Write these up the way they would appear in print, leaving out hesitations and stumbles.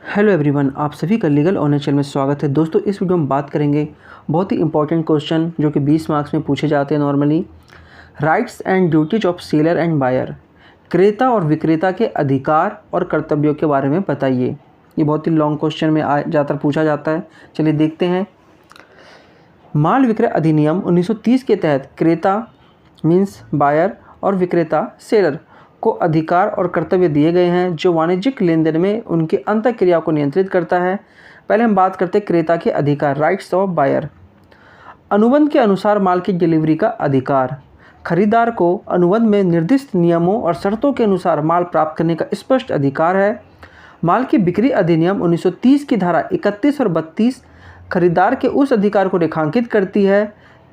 Hello everyone, आप सभी का लीगल ऑनर चैनल में स्वागत है। दोस्तों, इस वीडियो में बात करेंगे बहुत ही इंपॉर्टेंट क्वेश्चन जो कि 20 मार्क्स में पूछे जाते हैं normally. Rights and duties of seller and buyer, क्रेता और विक्रेता के अधिकार और कर्तव्यों के बारे में बताइए। ये बहुत ही लॉन्ग क्वेश्चन में ज़्यादातर पूछा जाता है। चलिए देखते हैं। माल विक्रय अधिनियम 1930 के तहत क्रेता मीन्स बायर और विक्रेता सेलर को अधिकार और कर्तव्य दिए गए हैं जो वाणिज्यिक लेन देन में उनकी अंतःक्रिया को नियंत्रित करता है। पहले हम बात करते हैं क्रेता के अधिकार, राइट्स ऑफ बायर। अनुबंध के अनुसार माल की डिलीवरी का अधिकार। खरीदार को अनुबंध में निर्दिष्ट नियमों और शर्तों के अनुसार माल प्राप्त करने का स्पष्ट अधिकार है। माल की बिक्री अधिनियम 1930 की धारा 31 और 32 खरीदार के उस अधिकार को रेखांकित करती है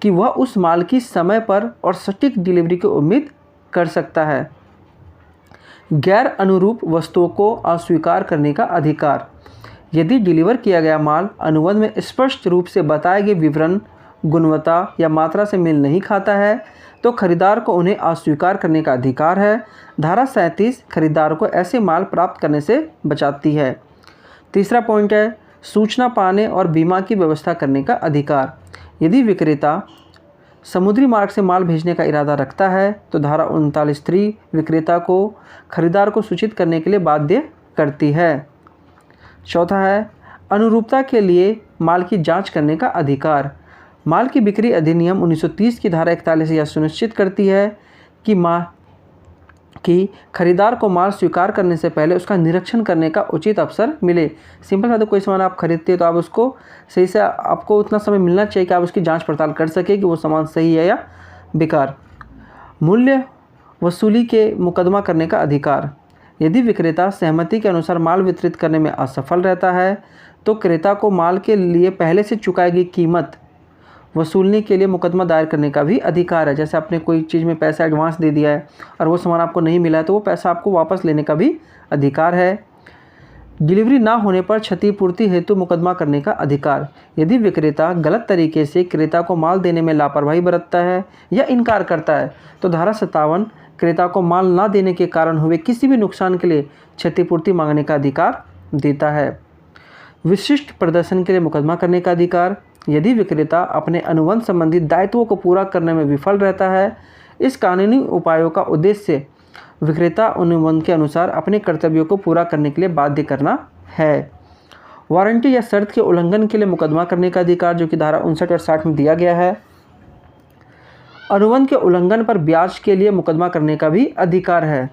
कि वह उस माल की समय पर और सटीक डिलीवरी की उम्मीद कर सकता है। गैर अनुरूप वस्तुओं को अस्वीकार करने का अधिकार। यदि डिलीवर किया गया माल अनुबंध में स्पष्ट रूप से बताए गए विवरण, गुणवत्ता या मात्रा से मेल नहीं खाता है तो खरीदार को उन्हें अस्वीकार करने का अधिकार है। धारा 37 खरीदार को ऐसे माल प्राप्त करने से बचाती है। तीसरा पॉइंट है सूचना पाने और बीमा की व्यवस्था करने का अधिकार। यदि विक्रेता समुद्री मार्ग से माल भेजने का इरादा रखता है तो धारा 39(3) विक्रेता को खरीदार को सूचित करने के लिए बाध्य करती है। चौथा है अनुरूपता के लिए माल की जांच करने का अधिकार। माल की बिक्री अधिनियम 1930 की धारा 41 यह सुनिश्चित करती है कि खरीदार को माल स्वीकार करने से पहले उसका निरीक्षण करने का उचित अवसर मिले। सिंपल सा, तो कोई सामान आप खरीदते हो तो आप उसको सही से, आपको उतना समय मिलना चाहिए कि आप उसकी जांच पड़ताल कर सके कि वो सामान सही है या बेकार। मूल्य वसूली के मुकदमा करने का अधिकार। यदि विक्रेता सहमति के अनुसार माल वितरित करने में असफल रहता है तो क्रेता को माल के लिए पहले से चुकाई गई कीमत वसूलने के लिए मुकदमा दायर करने का भी अधिकार है। जैसे आपने कोई चीज़ में पैसा एडवांस दे दिया है और वो सामान आपको नहीं मिला है तो वो पैसा आपको वापस लेने का भी अधिकार है। डिलीवरी ना होने पर क्षतिपूर्ति हेतु मुकदमा करने का अधिकार। यदि विक्रेता गलत तरीके से क्रेता को माल देने में लापरवाही बरतता है या इनकार करता है तो धारा 57 क्रेता को माल ना देने के कारण हुए किसी भी नुकसान के लिए क्षतिपूर्ति मांगने का अधिकार देता है। विशिष्ट प्रदर्शन के लिए मुकदमा करने का अधिकार। यदि विक्रेता अपने अनुबंध संबंधी दायित्वों को पूरा करने में विफल रहता है, इस कानूनी उपायों का उद्देश्य विक्रेता अनुबंध के अनुसार अपने कर्तव्यों को पूरा करने के लिए बाध्य करना है। वारंटी या शर्त के उल्लंघन के लिए मुकदमा करने का अधिकार जो कि धारा 59 और 60 में दिया गया है। अनुबंध के उल्लंघन पर ब्याज के लिए मुकदमा करने का भी अधिकार है।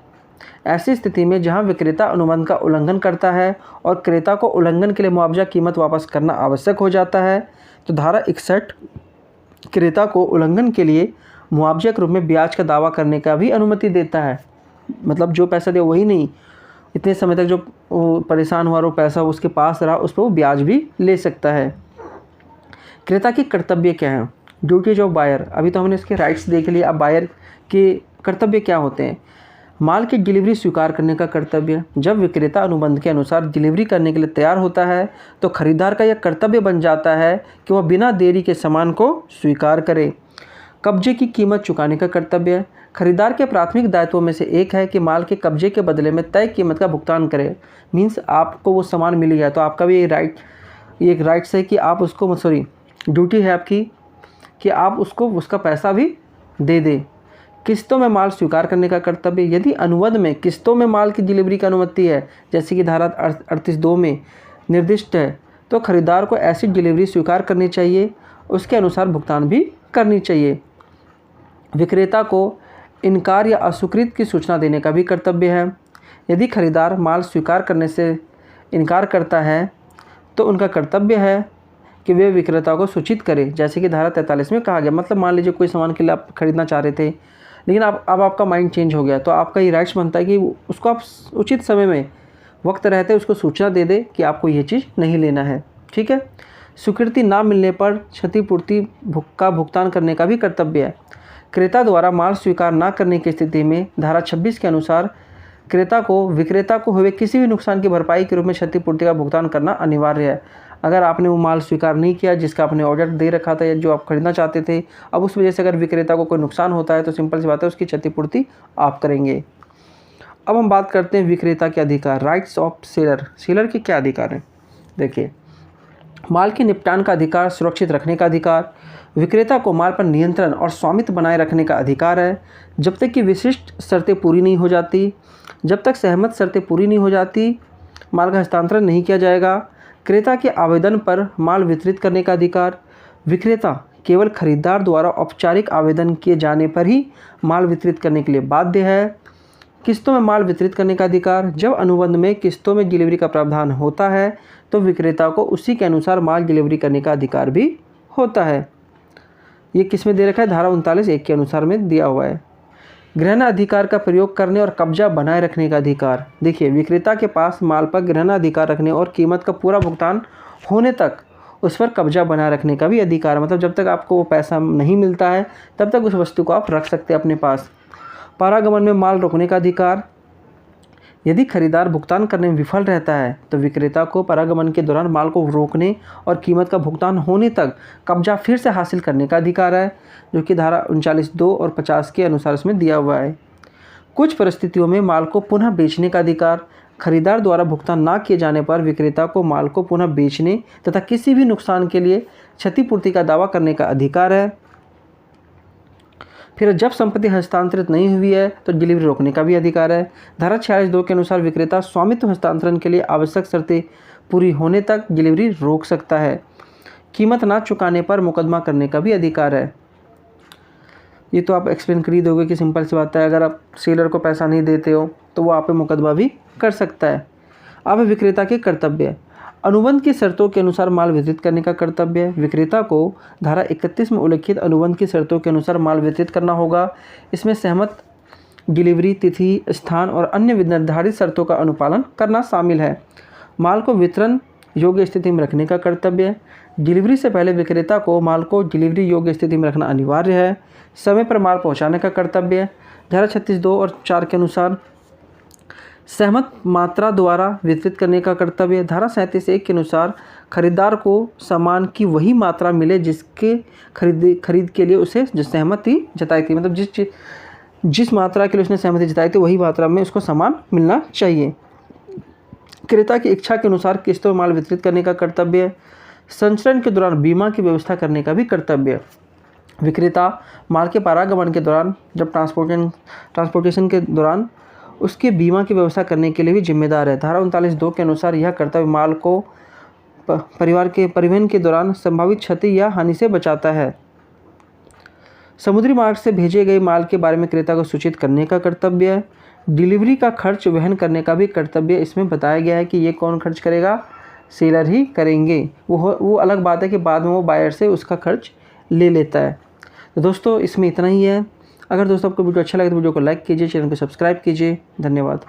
ऐसी स्थिति में जहां विक्रेता अनुबंध का उल्लंघन करता है और क्रेता को उल्लंघन के लिए मुआवजा कीमत वापस करना आवश्यक हो जाता है तो धारा 61 क्रेता को उल्लंघन के लिए मुआवजे के रूप में ब्याज का दावा करने का भी अनुमति देता है। मतलब जो पैसा दिया वही नहीं, इतने समय तक जो परेशान हुआ और वो पैसा उसके पास रहा उस पर वो ब्याज भी ले सकता है। क्रेता के कर्तव्य क्या हैं? Duties of buyer. अभी तो हमने इसके राइट्स देख लिए, अब बायर के कर्तव्य क्या होते हैं। माल की डिलीवरी स्वीकार करने का कर्तव्य। जब विक्रेता अनुबंध के अनुसार डिलीवरी करने के लिए तैयार होता है तो खरीदार का यह कर्तव्य बन जाता है कि वह बिना देरी के सामान को स्वीकार करे। कब्जे की कीमत चुकाने का कर्तव्य। खरीदार के प्राथमिक दायित्वों में से एक है कि माल के कब्जे के बदले में तय कीमत का भुगतान करे। मीन्स आपको वो सामान मिल गया तो आपका भी ये एक राइट्स है कि आप उसको ड्यूटी है आपकी कि आप उसको उसका पैसा भी दे दें। किस्तों में माल स्वीकार करने का कर्तव्य। यदि अनुबंध में किस्तों में माल की डिलीवरी की अनुमति है जैसे कि धारा 38(2) में निर्दिष्ट है तो खरीदार को ऐसी डिलीवरी स्वीकार करनी चाहिए, उसके अनुसार भुगतान भी करनी चाहिए। विक्रेता को इनकार या अस्वीकृत की सूचना देने का भी कर्तव्य है। यदि खरीदार माल स्वीकार करने से इनकार करता है तो उनका कर्तव्य है कि वे विक्रेता को सूचित करें, जैसे कि धारा 43 में कहा गया। मतलब मान लीजिए कोई सामान के लिए आप खरीदना चाह रहे थे लेकिन अब आपका माइंड चेंज हो गया तो आपका ये राइट्स बनता है कि उसको आप उचित समय में वक्त रहते उसको सूचना दे दे कि आपको ये चीज़ नहीं लेना है। ठीक है। स्वीकृति ना मिलने पर क्षतिपूर्ति का भुगतान करने का भी कर्तव्य है। क्रेता द्वारा माल स्वीकार ना करने की स्थिति में धारा 26 के अनुसार क्रेता को विक्रेता को हुए किसी भी नुकसान की भरपाई के रूप में क्षतिपूर्ति का भुगतान करना अनिवार्य है। अगर आपने वो माल स्वीकार नहीं किया जिसका आपने ऑर्डर दे रखा था या जो आप खरीदना चाहते थे, अब उस वजह से अगर विक्रेता को कोई नुकसान होता है तो सिंपल सी बात है उसकी क्षतिपूर्ति आप करेंगे। अब हम बात करते हैं विक्रेता के अधिकार, राइट्स ऑफ सेलर। सेलर के क्या अधिकार हैं? देखिए, माल के निपटान का अधिकार, सुरक्षित रखने का अधिकार, विक्रेता को माल पर नियंत्रण और स्वामित्व बनाए रखने का अधिकार है जब तक कि विशिष्ट शर्तें पूरी नहीं हो जाती। जब तक सहमत शर्तें पूरी नहीं हो जाती, माल का हस्तांतरण नहीं किया जाएगा। क्रेता के आवेदन पर माल वितरित करने का अधिकार, विक्रेता केवल खरीदार द्वारा औपचारिक आवेदन किए जाने पर ही माल वितरित करने के लिए बाध्य है। किस्तों में माल वितरित करने का अधिकार, जब अनुबंध में किस्तों में डिलीवरी का प्रावधान होता है तो विक्रेता को उसी के अनुसार माल डिलीवरी करने का अधिकार भी होता है। ये किस में दे रखा है? धारा 39(1) के अनुसार में दिया हुआ है। ग्रहण अधिकार का प्रयोग करने और कब्जा बनाए रखने का अधिकार। देखिए, विक्रेता के पास माल पर ग्रहण अधिकार रखने और कीमत का पूरा भुगतान होने तक उस पर कब्जा बनाए रखने का भी अधिकार, मतलब जब तक आपको वो पैसा नहीं मिलता है तब तक उस वस्तु को आप रख सकते हैं अपने पास। पारागमन में माल रोकने का अधिकार, यदि खरीदार भुगतान करने में विफल रहता है तो विक्रेता को पारागमन के दौरान माल को रोकने और कीमत का भुगतान होने तक कब्जा फिर से हासिल करने का अधिकार है, जो कि धारा 39(2) और 50 के अनुसार इसमें दिया हुआ है। कुछ परिस्थितियों में माल को पुनः बेचने का अधिकार, खरीदार द्वारा भुगतान न किए जाने पर विक्रेता को माल को पुनः बेचने तथा किसी भी नुकसान के लिए क्षतिपूर्ति का दावा करने का अधिकार है। फिर जब संपत्ति हस्तांतरित नहीं हुई है तो डिलीवरी रोकने का भी अधिकार है। धारा 46(2) के अनुसार विक्रेता स्वामित्व हस्तांतरण के लिए आवश्यक शर्तें पूरी होने तक डिलीवरी रोक सकता है। कीमत ना चुकाने पर मुकदमा करने का भी अधिकार है। ये तो आप एक्सप्लेन कर ही दोगे कि सिंपल सी बात है, अगर आप सेलर को पैसा नहीं देते हो तो वो आप पे मुकदमा भी कर सकता है। अब विक्रेता के कर्तव्य, अनुबंध की शर्तों के अनुसार माल वितरित करने का कर्तव्य। विक्रेता को धारा 31 में उल्लिखित अनुबंध की शर्तों के अनुसार माल वितरित करना होगा। इसमें सहमत डिलीवरी तिथि, स्थान और अन्य निर्धारित शर्तों का अनुपालन करना शामिल है। माल को वितरण योग्य स्थिति में रखने का कर्तव्य, डिलीवरी से पहले विक्रेता को माल को डिलीवरी योग्य स्थिति में रखना अनिवार्य है। समय पर माल पहुंचाने का कर्तव्य, धारा 36(2) और 4 के अनुसार सहमत मात्रा द्वारा वितरित करने का कर्तव्य। धारा 37(1) के अनुसार खरीदार को सामान की वही मात्रा मिले जिसके खरीद के लिए उसे सहमति जताई थी, मतलब जिस मात्रा के लिए उसने सहमति जताई थी वही मात्रा में उसको सामान मिलना चाहिए। क्रेता की इच्छा के अनुसार किस्तों में माल वितरित करने का कर्तव्य। संचरण के दौरान बीमा की व्यवस्था करने का भी कर्तव्य। विक्रेता माल के पारागमन के दौरान, जब ट्रांसपोर्टेशन के दौरान उसके बीमा की व्यवस्था करने के लिए भी जिम्मेदार है। धारा 39(2) के अनुसार यह कर्तव्य माल को परिवहन के दौरान संभावित क्षति या हानि से बचाता है। समुद्री मार्ग से भेजे गए माल के बारे में क्रेता को सूचित करने का कर्तव्य। डिलीवरी का खर्च वहन करने का भी कर्तव्य इसमें बताया गया है कि ये कौन खर्च करेगा? सेलर ही करेंगे। वो अलग बात है कि बाद में वो बायर से उसका खर्च ले लेता है। तो दोस्तों, इसमें इतना ही है। अगर दोस्तों आपको वीडियो अच्छा लगे तो वीडियो को लाइक कीजिए, चैनल को सब्सक्राइब कीजिए। धन्यवाद।